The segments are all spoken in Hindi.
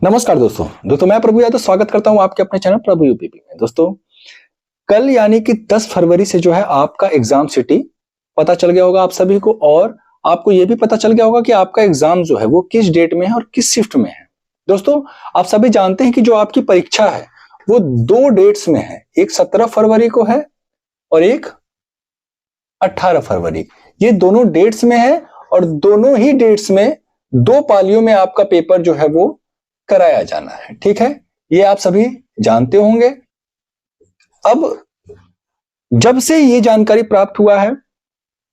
नमस्कार दोस्तों मैं प्रभु यादव स्वागत करता हूं आपके अपने चैनल प्रभु यूपीपी में। दोस्तों कल यानी कि 10 फरवरी से जो है आपका एग्जाम सिटी पता चल गया होगा आप सभी को, और आपको यह भी पता चल गया होगा कि आपका एग्जाम जो है वो किस डेट में है और किस शिफ्ट में है। दोस्तों आप सभी जानते हैं कि जो आपकी परीक्षा है वो 2 डेट्स में है, एक 17 फरवरी को है और एक 18 फरवरी। ये दोनों डेट्स में है और दोनों ही डेट्स में 2 पालियों में आपका पेपर जो है वो कराया जाना है। ठीक है, ये आप सभी जानते होंगे। अब जब से ये जानकारी प्राप्त हुआ है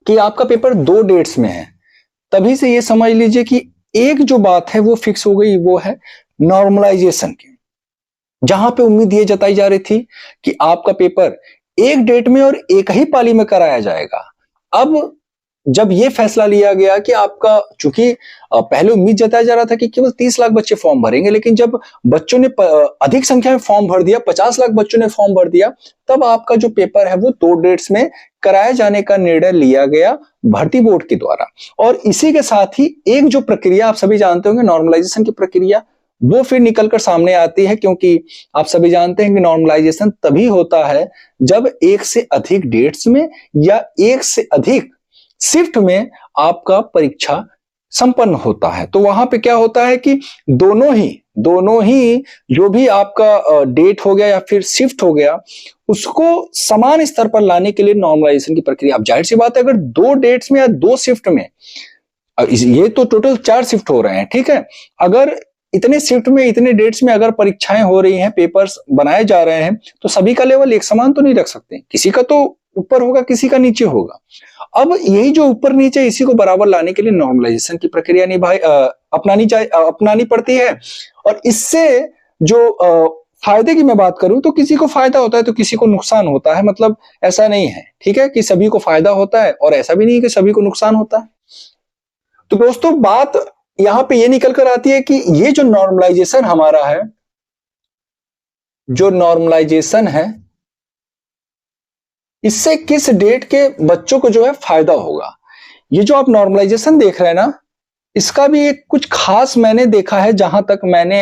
कि आपका पेपर 2 डेट्स में है, तभी से ये समझ लीजिए कि एक जो बात है वो फिक्स हो गई, वो है नॉर्मलाइजेशन की। जहां पे उम्मीद ये जताई जा रही थी कि आपका पेपर एक डेट में और एक ही पाली में कराया जाएगा, अब जब ये फैसला लिया गया कि आपका, चूंकि पहले उम्मीद जताया जा रहा था कि केवल 30 लाख बच्चे फॉर्म भरेंगे, लेकिन जब बच्चों ने अधिक संख्या में फॉर्म भर दिया, 50 लाख बच्चों ने फॉर्म भर दिया, तब आपका जो पेपर है वो 2 डेट्स में कराए जाने का निर्णय लिया गया भर्ती बोर्ड के द्वारा। और इसी के साथ ही एक जो प्रक्रिया आप सभी जानते होंगे, नॉर्मलाइजेशन की प्रक्रिया, वो फिर निकलकर सामने आती है, क्योंकि आप सभी जानते हैं कि नॉर्मलाइजेशन तभी होता है जब एक से अधिक डेट्स में या एक से अधिक शिफ्ट में आपका परीक्षा संपन्न होता है। तो वहां पे क्या होता है कि दोनों ही जो भी आपका डेट हो गया या फिर शिफ्ट हो गया, उसको समान स्तर पर लाने के लिए नॉर्मलाइजेशन की प्रक्रिया। अब जाहिर सी बात है, अगर 2 डेट्स में या 2 शिफ्ट में, ये तो टोटल 4 शिफ्ट हो रहे हैं, ठीक है, अगर इतने शिफ्ट में इतने डेट्स में अगर परीक्षाएं हो रही हैं, पेपर्स बनाए जा रहे हैं, तो सभी का लेवल एक समान तो नहीं रख सकते, किसी का तो ऊपर होगा, किसी का नीचे होगा। अब यही जो ऊपर नीचे, इसी को बराबर लाने के लिए नॉर्मलाइजेशन की प्रक्रिया अपनानी पड़ती है। और इससे जो फायदे की मैं बात करूं तो किसी को फायदा होता है तो किसी को नुकसान होता है। मतलब ऐसा नहीं है, ठीक है, कि सभी को फायदा होता है, और ऐसा भी नहीं है कि सभी को नुकसान होता है। तो दोस्तों बात यहां पे ये निकल कर आती है कि ये जो नॉर्मलाइजेशन हमारा है, जो नॉर्मलाइजेशन है, इससे किस डेट के बच्चों को जो है फायदा होगा। ये जो आप नॉर्मलाइजेशन देख रहे हैं ना, इसका भी एक कुछ खास मैंने देखा है। जहां तक मैंने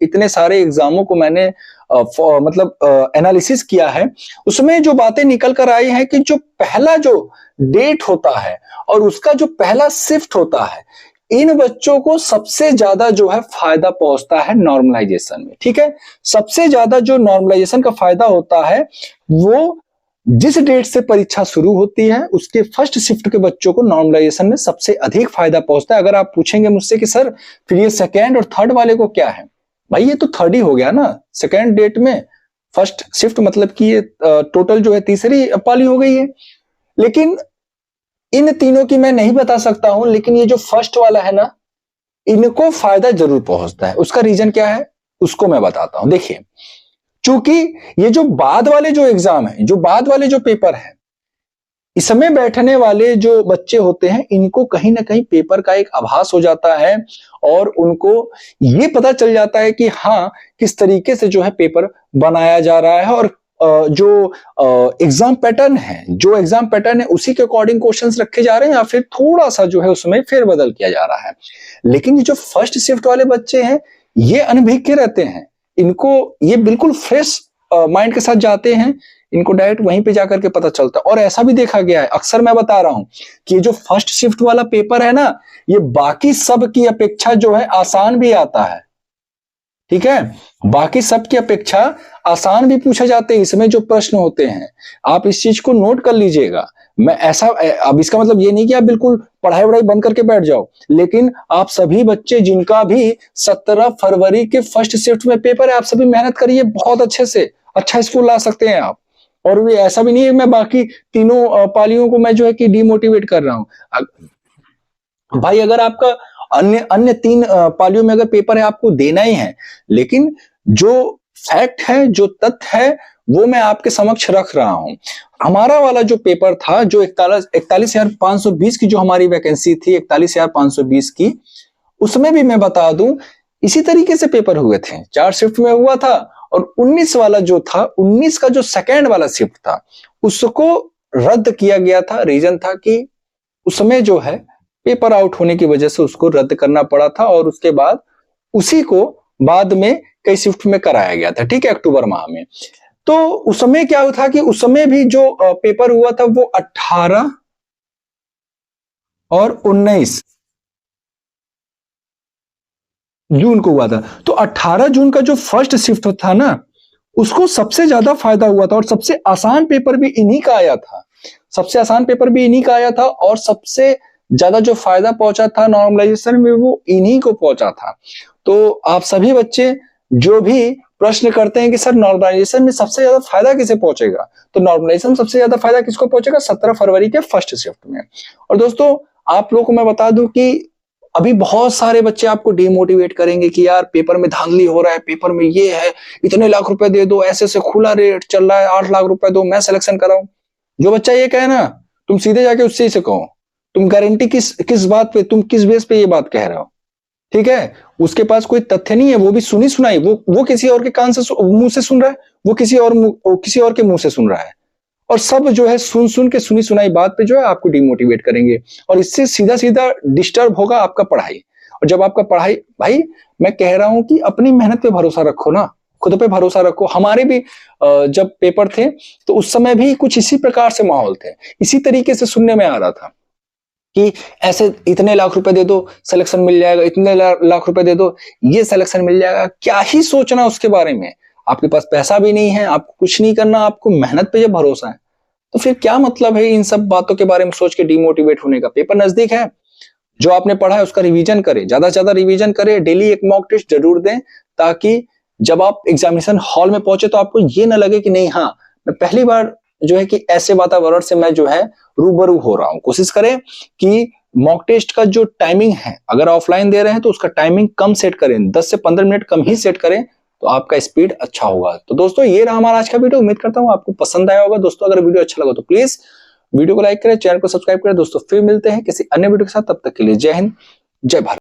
इतने सारे एग्जामों को मैंने मतलब एनालिसिस किया है, उसमें जो बातें निकल कर आई हैं कि जो पहला जो डेट होता है और उसका जो पहला शिफ्ट होता है, इन बच्चों को सबसे ज्यादा जो है फायदा पहुंचता है नॉर्मलाइजेशन में। ठीक है, सबसे ज्यादा जो नॉर्मलाइजेशन का फायदा होता है, वो जिस डेट से परीक्षा शुरू होती है उसके फर्स्ट शिफ्ट के बच्चों को नॉर्मलाइजेशन में सबसे अधिक फायदा पहुंचता है। अगर आप पूछेंगे मुझसे कि सर फिर ये सेकेंड और थर्ड वाले को क्या है, भाई ये तो थर्ड ही हो गया ना, सेकेंड डेट में फर्स्ट शिफ्ट, मतलब कि ये टोटल जो है तीसरी पाली हो गई है। लेकिन इन तीनों की मैं नहीं बता सकता हूं, लेकिन ये जो फर्स्ट वाला है ना, इनको फायदा जरूर पहुंचता है। उसका रीजन क्या है उसको मैं बताता हूं। देखिए, चूंकि ये जो बाद वाले जो एग्जाम है, जो बाद वाले जो पेपर है, इसमें बैठने वाले जो बच्चे होते हैं, इनको कहीं ना कहीं पेपर का एक आभास हो जाता है और उनको ये पता चल जाता है कि हाँ, किस तरीके से जो है पेपर बनाया जा रहा है, और जो एग्जाम पैटर्न है उसी के अकॉर्डिंग क्वेश्चंस रखे जा रहे हैं या फिर थोड़ा सा जो है उसमें फेरबदल किया जा रहा है। लेकिन ये जो फर्स्ट शिफ्ट वाले बच्चे हैं, ये अनभिज्ञ रहते हैं, इनको ये बिल्कुल फ्रेश माइंड के साथ जाते हैं, इनको डायरेक्ट वहीं पे जाकर के पता चलता है। और ऐसा भी देखा गया है, अक्सर मैं बता रहा हूं कि ये जो फर्स्ट शिफ्ट वाला पेपर है ना, ये बाकी सब की अपेक्षा जो है आसान भी आता है। ठीक है, बाकी सब की अपेक्षा आसान भी पूछे जाते हैं इसमें जो प्रश्न होते हैं। आप इस चीज को नोट कर लीजिएगा। मैं ऐसा, अब इसका मतलब ये नहीं कि आप बिल्कुल पढ़ाई वढ़ाई बंद करके बैठ जाओ, लेकिन आप सभी बच्चे जिनका भी 17 फरवरी के फर्स्ट शिफ्ट में पेपर है, आप सभी मेहनत करिए, बहुत अच्छे से अच्छा स्कोर ला सकते हैं आप। और भी ऐसा भी नहीं है मैं बाकी तीनों पालियों को मैं जो है कि डिमोटिवेट कर रहा हूं। भाई अगर आपका अन्य अन्य 3 पालियों में अगर पेपर है, आपको देना ही है, लेकिन जो फैक्ट है, जो तथ्य है, वो मैं आपके समक्ष रख रहा हूं। हमारा वाला जो पेपर था, जो 41,520 की जो हमारी वैकेंसी थी, 41,520 की, उसमें भी मैं बता दूं इसी तरीके से पेपर हुए थे, 4 शिफ्ट में हुआ था। और 19 वाला जो था, 19 का जो सेकेंड वाला शिफ्ट था, उसको रद्द किया गया था। रीजन था कि उसमें जो है पेपर आउट होने की वजह से उसको रद्द करना पड़ा था, और उसके बाद उसी को बाद में कई शिफ्ट में कराया गया था, ठीक है, अक्टूबर माह में। तो उस समय क्या हुआ था कि उस समय भी जो पेपर हुआ था वो 18 और 19 जून को हुआ था। तो 18 जून का जो फर्स्ट शिफ्ट था ना, उसको सबसे ज्यादा फायदा हुआ था और सबसे आसान पेपर भी इन्हीं का आया था। सबसे आसान पेपर भी इन्हीं का आया था और सबसे ज्यादा जो फायदा पहुंचा था नॉर्मलाइजेशन में वो इन्हीं को पहुंचा था। तो आप सभी बच्चे जो भी प्रश्न करते हैं कि सर नॉर्मलाइजेशन में सबसे ज्यादा फायदा किसे पहुंचेगा, तो नॉर्मलाइजेशन में सबसे ज्यादा फायदा किसको पहुंचेगा? 17 फरवरी के फर्स्ट शिफ्ट में। और दोस्तों आप लोगों को मैं बता दूं कि अभी बहुत सारे बच्चे आपको डिमोटिवेट करेंगे कि यार पेपर में धांधली हो रहा है, पेपर में ये है, इतने लाख रुपए दे दो, ऐसे से खुला रेट चल रहा है, 8 लाख रुपए दो, मैं सिलेक्शन कराऊं। जो बच्चा ये कहे ना, तुम सीधे जाके उससे से कहो, तुम गारंटी किस किस बात पे, तुम किस बेस पे ये बात कह रहे हो, ठीक है? उसके पास कोई तथ्य नहीं है, वो भी सुनी सुनाई, वो किसी और के कान से मुंह से सुन रहा है, वो किसी और के मुंह से सुन रहा है, और सब जो है सुन सुन के सुनी सुनाई बात पे जो है आपको डिमोटिवेट करेंगे और इससे सीधा सीधा डिस्टर्ब होगा आपका पढ़ाई। और जब आपका पढ़ाई, भाई मैं कह रहा हूं कि अपनी मेहनत पे भरोसा रखो ना, खुद पे भरोसा रखो। हमारे भी जब पेपर थे तो उस समय भी कुछ इसी प्रकार से माहौल थे, इसी तरीके से सुनने में आ रहा था कि ऐसे इतने लाख रुपए दे दो सिलेक्शन मिल जाएगा, इतने लाख रुपए दे दो ये सिलेक्शन मिल जाएगा। क्या ही सोचना उसके बारे में, आपके पास पैसा भी नहीं है, आपको कुछ नहीं करना, आपको मेहनत पे जब भरोसा है तो फिर क्या मतलब है इन सब बातों के बारे में सोच के डिमोटिवेट होने का। पेपर नजदीक है, जो आपने पढ़ा है उसका रिवीजन करें, ज्यादा से ज्यादा रिवीजन करें, डेली एक मॉक टेस्ट जरूर दें, ताकि जब आप एग्जामिनेशन हॉल में पहुंचे तो आपको ये ना लगे कि नहीं, हाँ मैं पहली बार जो है कि ऐसे वातावरण से मैं जो है रूबरू हो रहा हूं। कोशिश करें कि मॉक टेस्ट का जो टाइमिंग है, अगर ऑफलाइन दे रहे हैं तो उसका टाइमिंग कम सेट करें, 10 से 15 मिनट कम ही सेट करें, तो आपका स्पीड अच्छा होगा। तो दोस्तों ये रहा हमारा आज का वीडियो, उम्मीद करता हूं आपको पसंद आया होगा। दोस्तों अगर वीडियो अच्छा लगा तो प्लीज वीडियो को लाइक करें, चैनल को सब्सक्राइब करें। दोस्तों फिर मिलते हैं किसी अन्य वीडियो के साथ, तब तक के लिए जय हिंद, जय भारत।